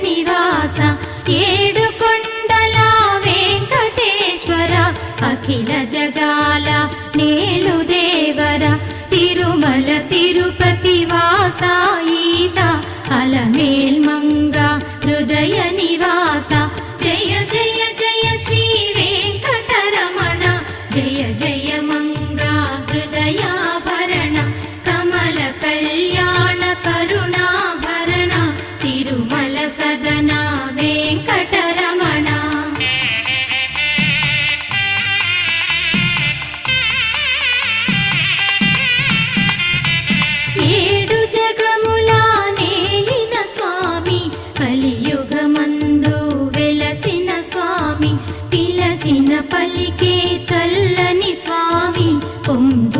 నివాస ఏడు కొండల వెంకటేశ్వర అఖిల జగాల నేలు దేవర తిరుమల తిరుపతి వాస ఈస అలమేల్ మంగ హృదయ నివాస జయ జయ జయ శ్రీ వెంకటరమణ జయ జయ మంగ హృదయాభరణ కమల కళ్యాణ కరుణాభరణ తిరుమల సదన వెంకటరమణ ఏడు జగముల నేలిన స్వామి కలియుగమందు వెలసిన స్వామి పిలచిన పలికే చల్ల